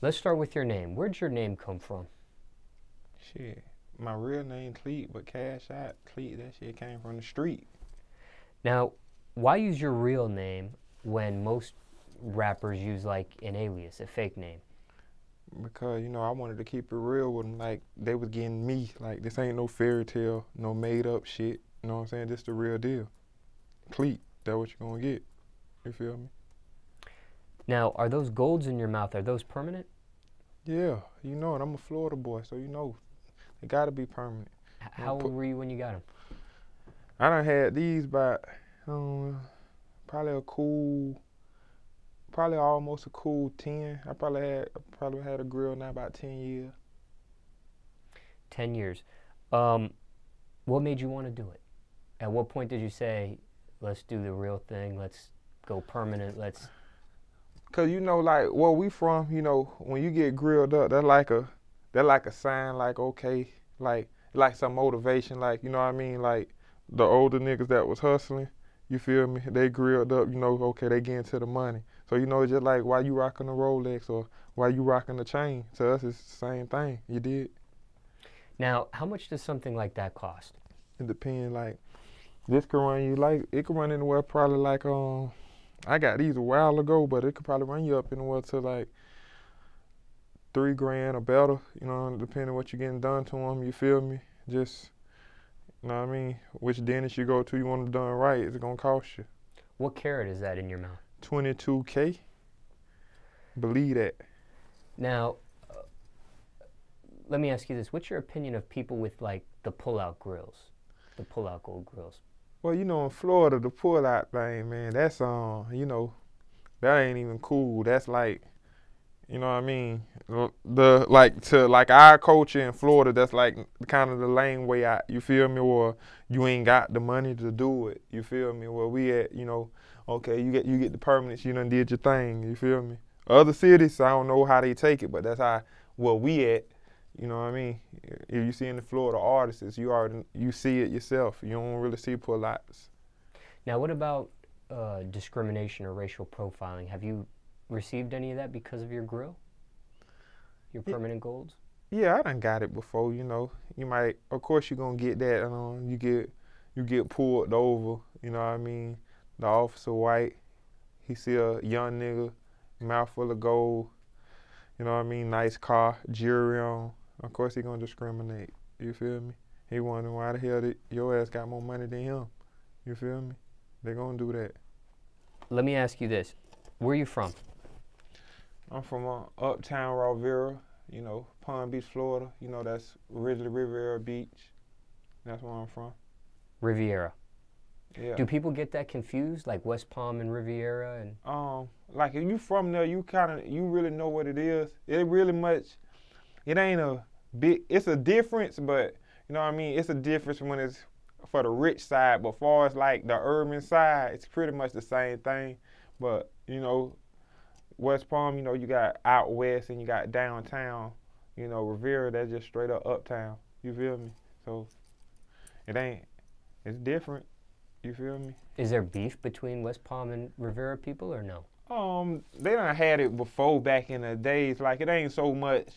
Let's start with your name. Where'd your name come from? Shit, my real name Clete, but Cashout Clete, that shit came from the street. Now, why use your real name when most rappers use like an alias, a fake name? Because, you know, I wanted to keep it real with them. Like, they was getting me. Like, this ain't no fairy tale, no made up shit. You know what I'm saying? This the real deal. Clete, that's what you're gonna get. You feel me? Now, are those golds in your mouth, are those permanent? Yeah, you know it. I'm a Florida boy, so you know, it gotta be permanent. How old were you when you got them? I done had these by, probably almost a cool 10. I probably had a grill now about 10 years. 10 years. What made you want to do it? At what point did you say, let's do the real thing, let's go permanent, let's... Cause you know, like where we from, you know, when you get grilled up, that's like a sign, like okay, like some motivation, like you know what I mean, like the older niggas that was hustling, you feel me? They grilled up, you know, okay, they getting to the money. So you know, it's just like why you rocking a Rolex or why you rocking the chain. To us, it's the same thing. You did. Now, how much does something like that cost? It depends. Like this could run you like it could run anywhere probably like I got these a while ago, but it could probably run you up anywhere to like $3,000 or better, you know, depending what you're getting done to them, you feel me? Just, you know what I mean? Which dentist you go to, you want them done right, it's gonna cost you. What carat is that in your mouth? 22K. Believe that. Now, let me ask you this. What's your opinion of people with like the pull-out grills, the pull-out gold grills? Well, you know, in Florida, the pull-out thing, man, that's, you know, that ain't even cool. That's like, you know what I mean? Like our culture in Florida, that's like kind of the lame way out, you feel me? Or you ain't got the money to do it, you feel me? Where we at, you know, okay, you get the permanence, you done did your thing, you feel me? Other cities, I don't know how they take it, but that's how, where we at, you know what I mean? If you see in the Florida artists, you see it yourself. You don't really see pull-outs. Now, what about discrimination or racial profiling? Have you received any of that because of your grill? Your permanent golds? Yeah, I done got it before, you know. You might, of course you're gonna get that, you get pulled over, you know what I mean? The officer white, he see a young nigga, mouth full of gold, you know what I mean? Nice car, jewelry on. Of course he gonna discriminate, you feel me? He wondering why the hell your ass got more money than him, you feel me? They gonna do that. Let me ask you this. Where are you from? I'm from uptown Rivera, you know, Palm Beach, Florida. You know, that's originally Riviera Beach. That's where I'm from. Riviera. Yeah. Do people get that confused, like West Palm and Riviera? And like if you from there, you really know what it is. It ain't a big, it's a difference, but you know what I mean? It's a difference when it's for the rich side, but far as like the urban side, it's pretty much the same thing. But, you know, West Palm, you know, you got out west and you got downtown. You know, Rivera, that's just straight up uptown. You feel me? So it's different. You feel me? is there beef between West Palm and Rivera people or no? They done had it before back in the days. Like it ain't so much.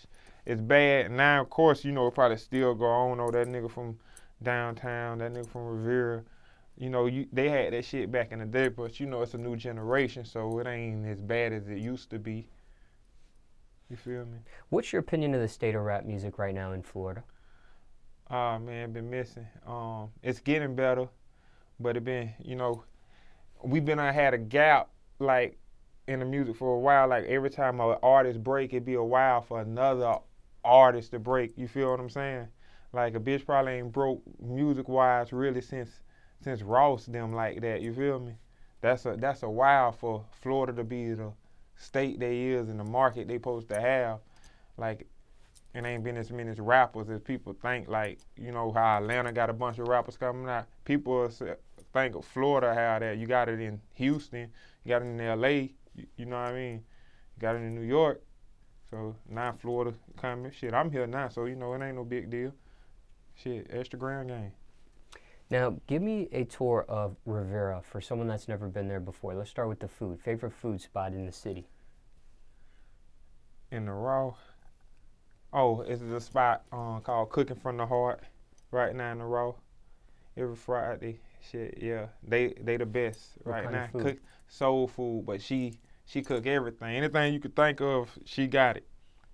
It's bad now. Of course, you know it probably still go on. Oh, that nigga from downtown, that nigga from Rivera. You know, they had that shit back in the day, but you know it's a new generation, so it ain't as bad as it used to be. You feel me? What's your opinion of the state of rap music right now in Florida? Man, been missing. It's getting better, but it been, you know, had a gap like in the music for a while. Like every time an artist break, it'd be a while for another artist to break. You feel what I'm saying? Like a bitch probably ain't broke music wise really since Ross them like that. You feel me? That's a while for Florida to be the state they is and the market they supposed to have. Like it ain't been as many rappers as people think. Like you know how Atlanta got a bunch of rappers coming out. People think of Florida how that. You got it in Houston, you got it in L.A. You know what I mean? You got it in New York. So now Florida coming. Shit, I'm here now, so you know it ain't no big deal. Shit, extra ground game. Now, give me a tour of Rivera for someone that's never been there before. Let's start with the food. Favorite food spot in the city? In the Raw. Oh, it's a spot called Cooking from the Heart right now in the Raw. Every Friday. Shit, yeah. They the best What right kind now. of food? Cook soul food, but she cook everything. Anything you could think of, she got it.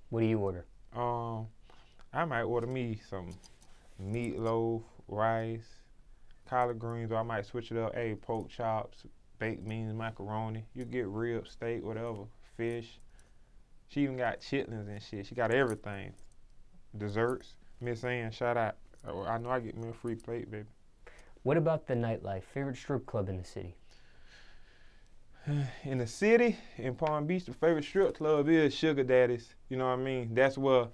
What do you order? I might order me some meatloaf, rice, collard greens, or I might switch it up. Hey, pork chops, baked beans, macaroni. You get ribs, steak, whatever, fish. She even got chitlins and shit. She got everything. Desserts. Miss Ann, shout out. I know I get me a free plate, baby. What about the nightlife? Favorite strip club in the city? In the city, in Palm Beach, the favorite strip club is Sugar Daddy's. You know what I mean? That's where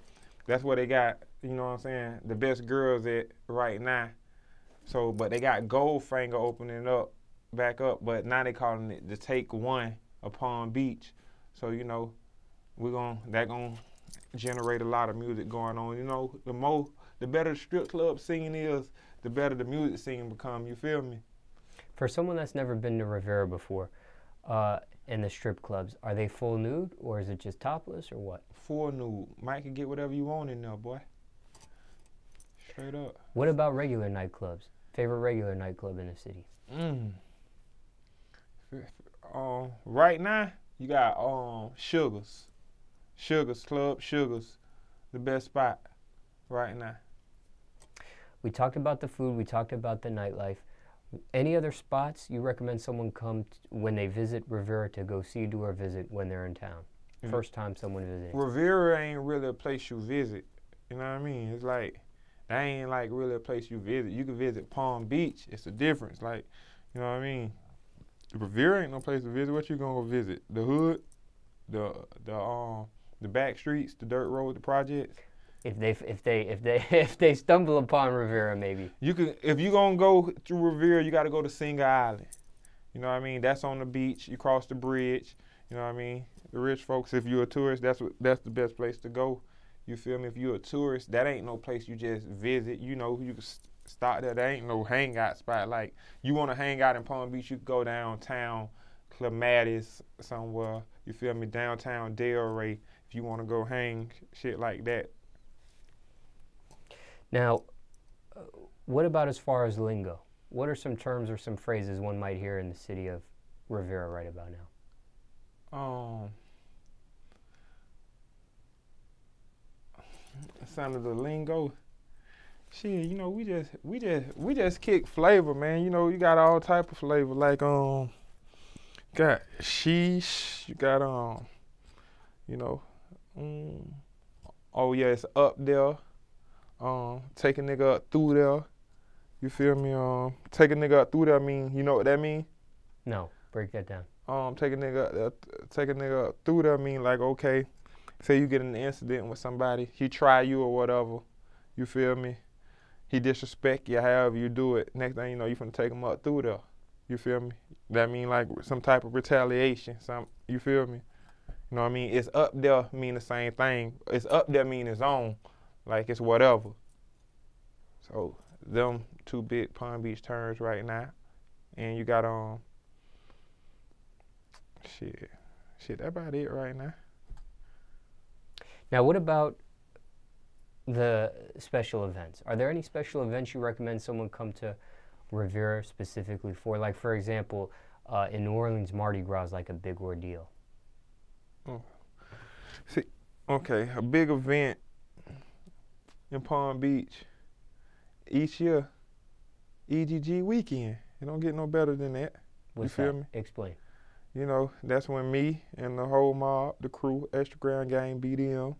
they got, you know what I'm saying, the best girls at right now. So, but they got Goldfinger opening up, back up, but now they calling it the Take One of Palm Beach. So, you know, that gonna generate a lot of music going on. You know, the better the strip club scene is, the better the music scene become. You feel me? For someone that's never been to Rivera before, in the strip clubs, are they full nude or is it just topless or what? Full nude. Mike can get whatever you want in there, boy. Straight up. What about regular nightclubs? Favorite regular nightclub in the city? Right now, you got Sugars Club, Sugars, the best spot right now. We talked about the food, we talked about the nightlife. Any other spots you recommend someone come when they visit Rivera to go see, do, or visit when they're in town? First time someone visiting. Rivera ain't really a place you visit. You know what I mean? It's like, that ain't like really a place you visit. You can visit Palm Beach. It's a difference. Like, you know what I mean? Rivera ain't no place to visit. What you gonna go visit? The hood, the back streets, the dirt road, the projects. If they stumble upon Rivera, maybe. If you gonna go through Rivera, you gotta go to Singer Island. You know what I mean? That's on the beach. You cross the bridge. You know what I mean? The rich folks, if you're a tourist, that's the best place to go. You feel me? If you're a tourist, that ain't no place you just visit. You know, you can start there. There ain't no hangout spot. Like, you want to hang out in Palm Beach, you can go downtown, Clematis somewhere. You feel me? Downtown Delray, if you want to go hang, shit like that. Now, what about as far as lingo? What are some terms or some phrases one might hear in the city of Rivera right about now? Some of the lingo. Shit, you know, we just kick flavor, man. You know, you got all type of flavor. Like got sheesh, you got you know, oh yeah, it's up there. Take a nigga up through there. You feel me? Take a nigga up through there mean, you know what that mean? No, break that down. Take a nigga up through there mean like, okay, say you get in an incident with somebody, he try you or whatever, you feel me? He disrespect you, however you do it. Next thing you know, you finna take him up through there. You feel me? That mean like some type of retaliation. You feel me? You know what I mean? It's up there mean the same thing. It's up there mean it's on, like it's whatever. So them two big Palm Beach terms right now, and you got shit, that about it right now. Now, what about the special events? Are there any special events you recommend someone come to Rivera specifically for? Like, for example, in New Orleans, Mardi Gras is like a big ordeal. See, okay, a big event in Palm Beach each year, EGG weekend. It don't get no better than that. What's you feel that? me? Explain. You know, that's when me and the whole mob, the crew, Extra Ground Gang, BDM,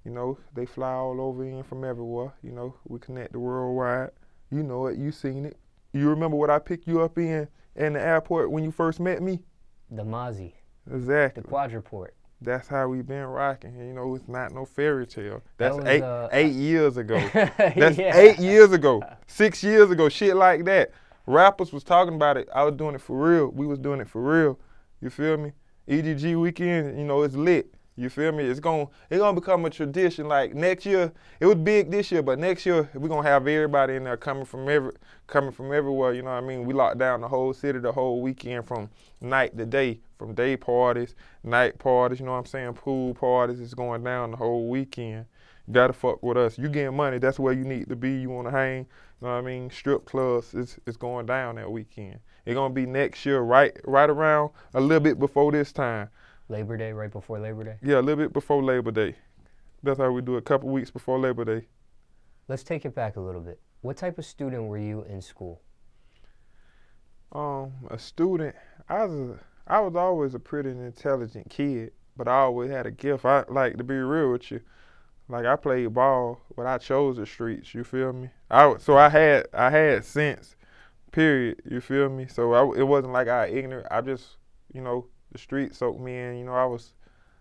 you know, they fly all over in from everywhere. You know, we connect the worldwide. You know it, you seen it. You remember what I picked you up in the airport when you first met me? The Mozzie. Exactly. The Quadruport. That's how we been rocking. You know, it's not no fairy tale. That's that was, eight years ago. That's yeah. 8 years ago, 6 years ago, shit like that. Rappers was talking about it. I was doing it for real. We was doing it for real. You feel me? EGG weekend, you know, it's lit. You feel me? It's gonna become a tradition. Like next year, it was big this year, but next year we're gonna have everybody in there coming from everywhere. You know what I mean? We locked down the whole city the whole weekend from night to day, from day parties, night parties. You know what I'm saying? Pool parties. It's going down the whole weekend. You gotta fuck with us. You getting money? That's where you need to be. You wanna hang? You know what I mean? Strip clubs. It's going down that weekend. It's gonna be next year, right around a little bit before this time. Labor Day, right before Labor Day? Yeah, a little bit before Labor Day. That's how we do it, a couple weeks before Labor Day. Let's take it back a little bit. What type of student were you in school? A student, I was always a pretty intelligent kid, but I always had a gift. I like to be real with you. Like I played ball, but I chose the streets, you feel me? I had sense, period, you feel me? So it wasn't like I ignorant. I just, you know, the street soaked me in, you know, I was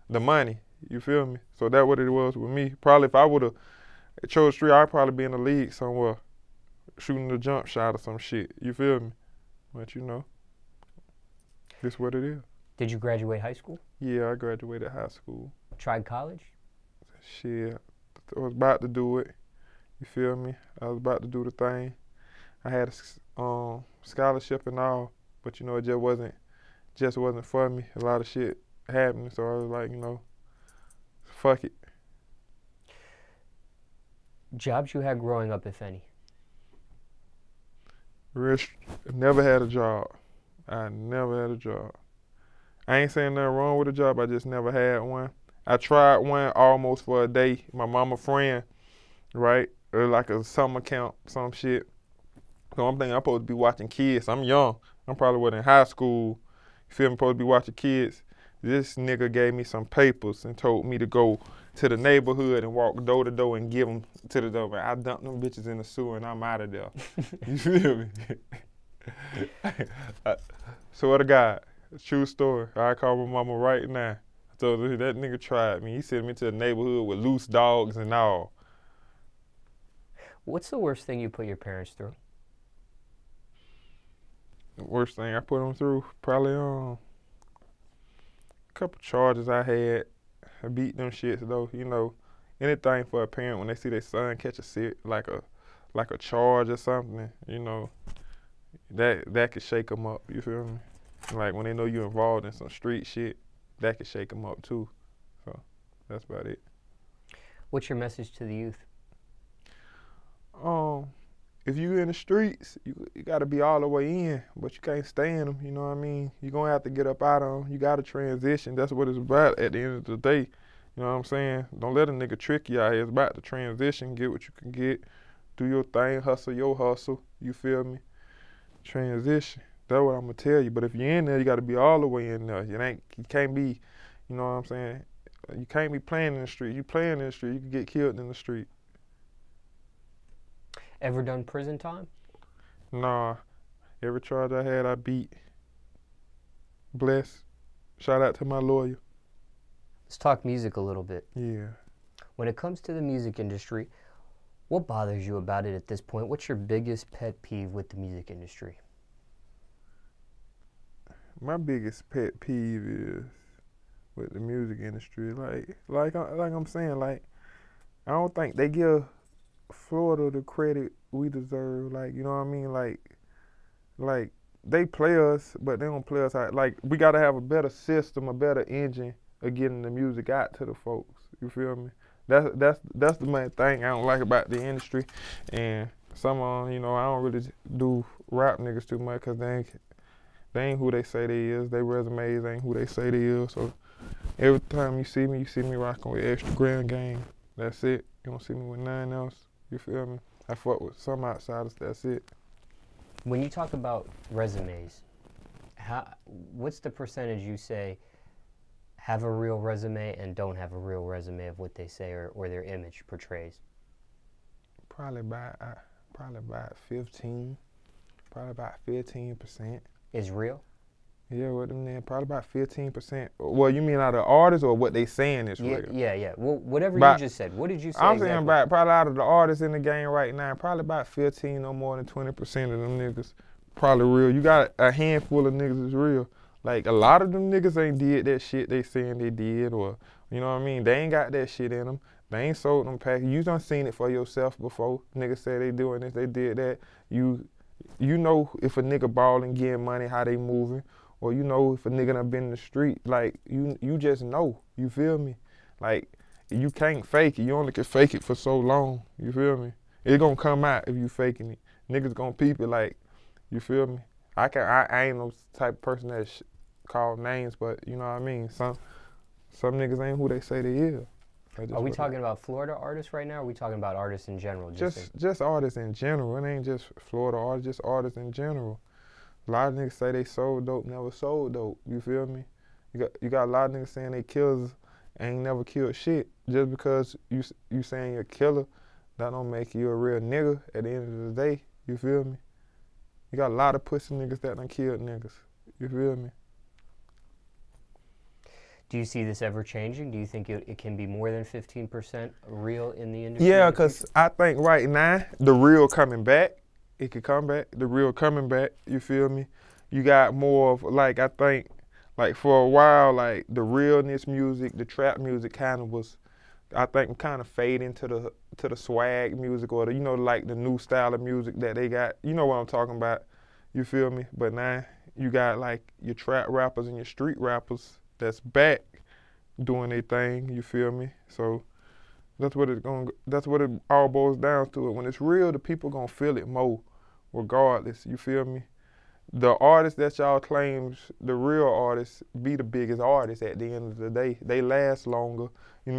the money, you feel me? So that's what it was with me. Probably if I would have chose street, I'd probably be in the league somewhere, shooting the jump shot or some shit, you feel me? But you know, this what it is. Did you graduate high school? Yeah, I graduated high school. Tried college? Shit, I was about to do it, you feel me? I was about to do the thing. I had a scholarship and all, but you know, it just wasn't for me. A lot of shit happened, so I was like, you know, fuck it. Jobs you had growing up, if any? Never had a job. I never had a job. I ain't saying nothing wrong with a job, I just never had one. I tried one almost for a day. My mama friend, right? Or like a summer camp, some shit. So I'm thinking I'm supposed to be watching kids. I'm young. I'm probably in high school. You feel me? Supposed to be watching kids. This nigga gave me some papers and told me to go to the neighborhood and walk door to door and give them to the door. I dumped them bitches in the sewer and I'm out of there. You feel me? Swear to God, true story. I call my mama right now. I told her that nigga tried me. He sent me to the neighborhood with loose dogs and all. What's the worst thing you put your parents through? The worst thing I put them through, probably a couple charges I had. I beat them shits though, you know. Anything for a parent when they see their son catch like a charge or something, you know, that could shake them up, you feel me? Like when they know you're involved in some street shit, that could shake them up too. So that's about it. What's your message to the youth? If you in the streets, you got to be all the way in, but you can't stay in them, you know what I mean? You're going to have to get up out of them. You got to transition. That's what it's about at the end of the day. You know what I'm saying? Don't let a nigga trick you out here. It's about the transition. Get what you can get. Do your thing. Hustle your hustle. You feel me? Transition. That's what I'm going to tell you. But if you're in there, you got to be all the way in there. You can't be, you know what I'm saying? You can't be playing in the street. You playing in the street, you can get killed in the street. Ever done prison time? Nah. Every charge I had, I beat. Blessed. Shout out to my lawyer. Let's talk music a little bit. Yeah. When it comes to the music industry, what bothers you about it at this point? What's your biggest pet peeve with the music industry? My biggest pet peeve is with the music industry. Like I'm saying, like, I don't think they give Florida the credit we deserve. Like, you know what I mean? Like they play us, but they don't play us out. Like, we gotta have a better system, a better engine of getting the music out to the folks. You feel me? That's the main thing I don't like about the industry. And some you know, I don't really do rap niggas too much because they ain't who they say they is. Their resumes ain't who they say they is. So every time you see me rocking with extra grand game. That's it. You don't see me with nothing else. You feel me? I fuck with some outsiders. That's it. When you talk about resumes, what's the percentage you say have a real resume and don't have a real resume of what they say or their image portrays? Probably about 15. Probably about 15%. Is real? Yeah, with them then, probably about 15%. Well, you mean out of artists or what they saying is real? Yeah. Well, whatever you just said. What did you say? I'm exactly? saying about probably out of the artists in the game right now, probably about 15 or more than 20% of them niggas probably real. You got a handful of niggas is real. Like, a lot of them niggas ain't did that shit they saying they did or You know what I mean? They ain't got that shit in them. They ain't sold them packs. You done seen it for yourself before. Niggas say they doing this, they did that. You know if a nigga ballin', getting money, how they moving, or you know if a nigga done been in the street. Like you just know. You feel me? Like you can't fake it. You only can fake it for so long. You feel me? It gonna come out if you faking it. Niggas gonna peep it. Like, you feel me? I ain't no type of person that call names, but you know what I mean. Some niggas ain't who they say they is. Are we talking about Florida artists right now, or are we talking about artists in general? Just artists in general. It ain't just Florida artists, just artists in general. A lot of niggas say they sold dope, never sold dope. You feel me? You got a lot of niggas saying they killers, ain't never killed shit. Just because you saying you're a killer, that don't make you a real nigga at the end of the day. You feel me? You got a lot of pussy niggas that done killed niggas. You feel me? Do you see this ever changing? Do you think it can be more than 15% real in the industry? Yeah, because I think right now, the real coming back. It could come back. The real coming back. You feel me? You got more of, like, I think, like, for a while, like, the realness music, the trap music kind of was, I think, kind of fading to the swag music, or the, you know, like the new style of music that they got. You know what I'm talking about. You feel me? But now you got like your trap rappers and your street rappers that's back doing their thing. You feel me? So that's what it all boils down to. It when it's real, the people gonna feel it more, regardless. You feel me? The artists that y'all claims, the real artists, be the biggest artists at the end of the day. They last longer. You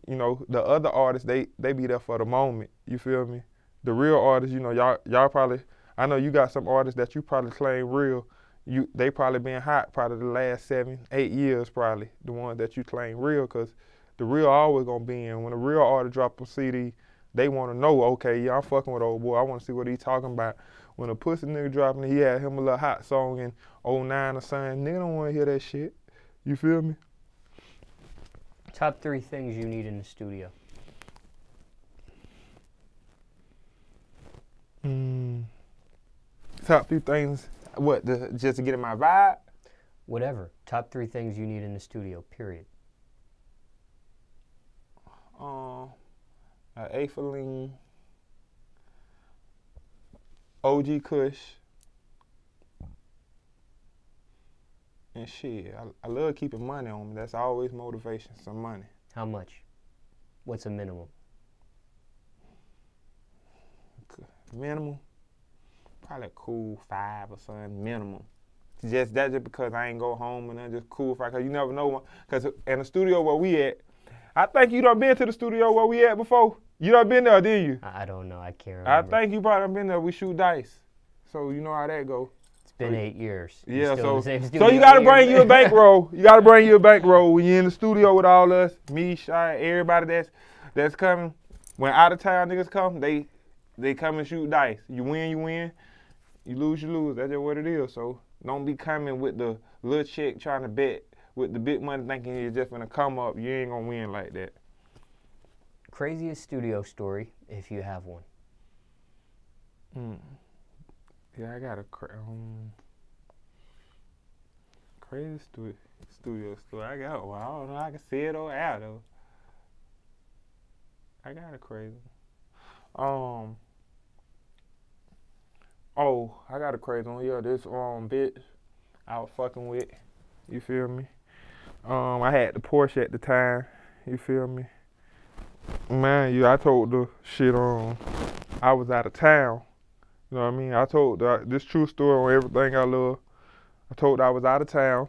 know, the other artists, they be there for the moment. You feel me? The real artists, you know, y'all probably, I know you got some artists that you probably claim real. They probably been hot probably the last 7, 8 years probably, the ones that you claim real, because the real always gonna be in. When a real artist drop a CD, they wanna know, okay, yeah, I'm fucking with old boy. I wanna see what he talking about. When a pussy nigga dropping, he had him a little hot song in '09 or something. Nigga don't want to hear that shit. You feel me? Top 3 things you need in the studio. Top 3 things. What? Just to get in my vibe? Whatever. Top 3 things you need in the studio. Period. Aethyline, OG Kush, and shit. I love keeping money on me. That's always motivation, some money. How much? What's a minimum? Minimum? Probably a cool 5 or something, minimum. Just because I ain't go home and then just cool, because you never know. Because in the studio where we at, I think you done been to the studio where we at before. You done been there, didn't you? I don't know. I can't remember. I think you probably done been there. We shoot dice. So you know how that go. It's been 8 years. Yeah, so you got to bring you a bankroll. You got to bring you a bankroll when you're in the studio with all us, me, Shy, everybody that's coming. When out of town niggas come, they come and shoot dice. You win, you win. You lose, you lose. That's just what it is. So don't be coming with the little check trying to bet with the big money thinking you're just gonna come up. You ain't gonna win like that. Craziest studio story, if you have one. Yeah, I got a crazy studio story. I got one. I don't know. I can see it or out though. I got a crazy one. Oh, I got a crazy one. Yeah, this bitch I was fucking with. You feel me? I had the Porsche at the time. You feel me? Man, I told the shit I was out of town. You know what I mean? I told this true story on everything I love. I told her I was out of town.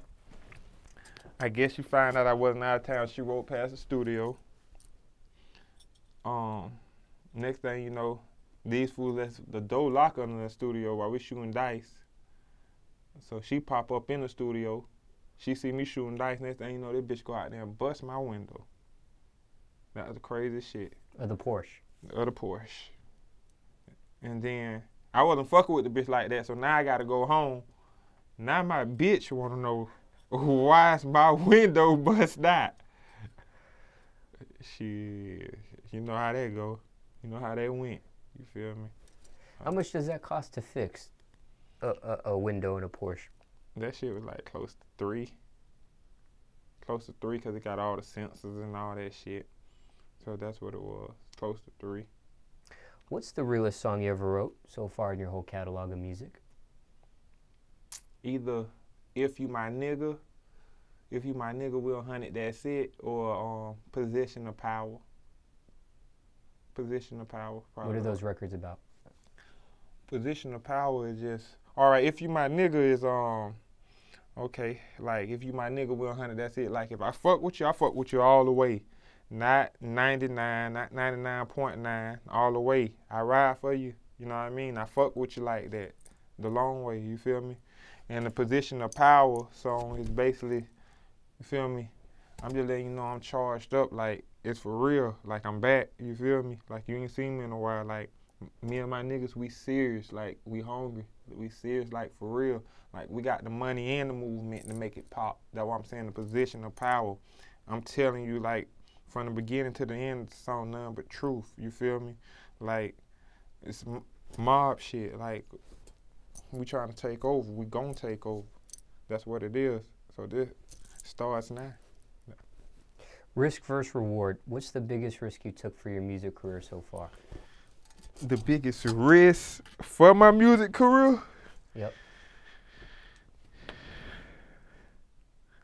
I guess you find out I wasn't out of town. She rode past the studio. Next thing you know, these fools left the door locked in the studio while we shooting dice. So she pop up in the studio. She see me shooting dice. Next thing you know, this bitch go out there and bust my window. That was the craziest shit. Of the Porsche. Of the Porsche. And then I wasn't fucking with the bitch like that, so now I gotta go home. Now my bitch wanna know why is my window bust out. Shit, you know how that go. You know how that went. You feel me? How much does that cost to fix a window in a Porsche? That shit was like close to Close to 3 because it got all the sensors and all that shit. So that's what it was, close to 3. What's the realest song you ever wrote so far in your whole catalog of music? Either If You My Nigga, We'll Hunt It, That's It, or Position of Power. Position of Power. What are those records about? Position of Power is just, all right, If You My Nigga is, okay, like, if you my nigga, we'll hunt it, that's it. Like, if I fuck with you all the way. Not 99, not 99.9, all the way. I ride for you, you know what I mean? I fuck with you like that, the long way, you feel me? And the Position of Power song is basically, you feel me? I'm just letting you know I'm charged up, like, it's for real. Like, I'm back, you feel me? Like, you ain't seen me in a while. Like, me and my niggas, we serious, like, we hungry. We serious, like, for real. Like, we got the money and the movement to make it pop. That's what I'm saying, the Position of Power. I'm telling you, like, from the beginning to the end, it's on none but truth, you feel me? Like, it's mob shit. Like, we trying to take over. We gonna take over. That's what it is. So this starts now. Risk versus reward. What's the biggest risk you took for your music career so far? The biggest risk for my music career? Yep.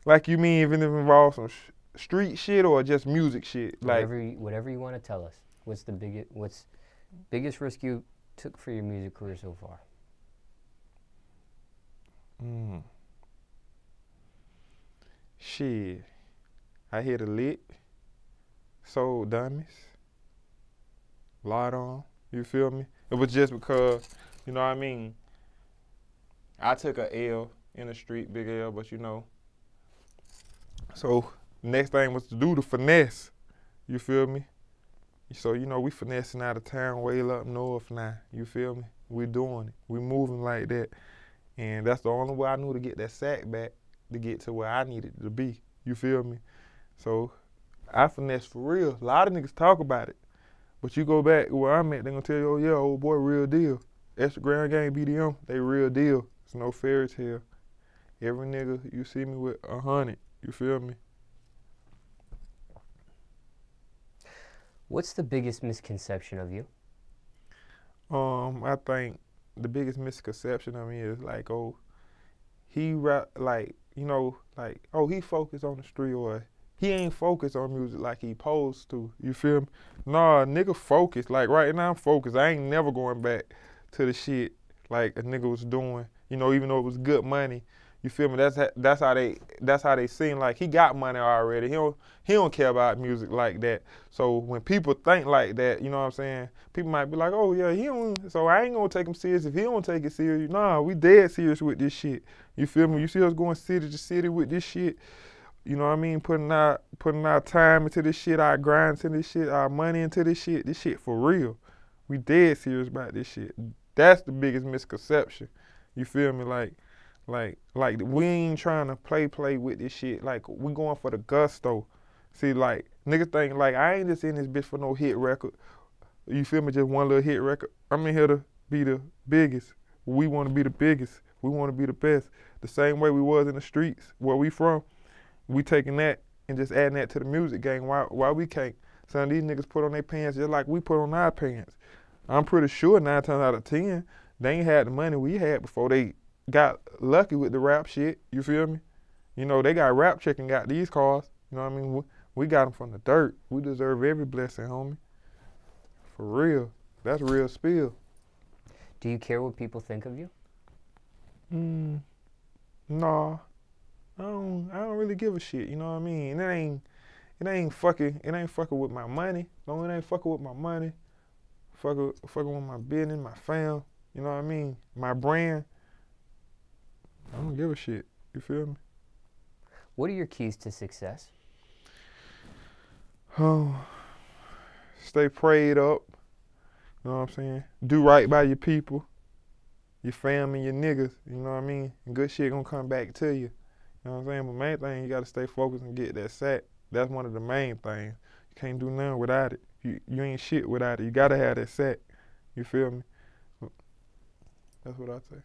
Like, you mean even if it involves some street shit or just music shit? Like, whatever you want to tell us. What's biggest risk you took for your music career so far? Shit. I hit a lick, sold dummies, lied on, you feel me? It was just because, you know what I mean? I took a L in the street, big L, but you know. So next thing was to do the finesse, you feel me? So, you know, we finessing out of town, way up north now, you feel me? We doing it, we moving like that. And that's the only way I knew to get that sack back, to get to where I needed to be, you feel me? So I finesse for real. A lot of niggas talk about it. But you go back where I'm at, they gonna tell you, oh yeah, old boy, real deal. Instagram gang, BDM, they real deal. It's no fairy tale. Every nigga you see me with 100, you feel me? What's the biggest misconception of you? I think the biggest misconception of me is like, oh, he rap, like, you know, like, oh, he focused on the street, or he ain't focused on music like he supposed to, you feel me? Nah, nigga focused. Like, right now I'm focused. I ain't never going back to the shit like a nigga was doing, you know, even though it was good money. You feel me? That's how they seem like he got money already. He don't care about music like that. So when people think like that, you know what I'm saying? People might be like, oh yeah, he don't. So I ain't gonna take him serious if he don't take it serious. Nah, we dead serious with this shit. You feel me? You see us going city to city with this shit. You know what I mean? Putting our time into this shit, our grind into this shit, our money into this shit. This shit for real. We dead serious about this shit. That's the biggest misconception. You feel me? Like we ain't trying to play with this shit. Like, we going for the gusto. See, like, niggas think, like, I ain't just in this bitch for no hit record. You feel me? Just one little hit record. I'm in here to be the biggest. We want to be the biggest. We want to be the best. The same way we was in the streets where we from. We taking that and just adding that to the music game. Why we can't? Some of these niggas put on their pants just like we put on our pants. I'm pretty sure 9 times out of 10, they ain't had the money we had before they got lucky with the rap shit. You feel me? You know, they got rap check and got these cars. You know what I mean? We got them from the dirt. We deserve every blessing, homie. For real. That's real spill. Do you care what people think of you? Nah. I don't really give a shit, you know what I mean? It ain't fucking with my money. Long as it ain't fucking with my money, fucking with my business, my fam, you know what I mean? My brand. I don't give a shit. You feel me? What are your keys to success? Oh, stay prayed up. You know what I'm saying? Do right by your people, your fam and your niggas, you know what I mean? And good shit gonna come back to you. You know what I'm saying? But main thing, you gotta stay focused and get that sack. That's one of the main things. You can't do nothing without it. You ain't shit without it. You gotta have that sack. You feel me? That's what I say.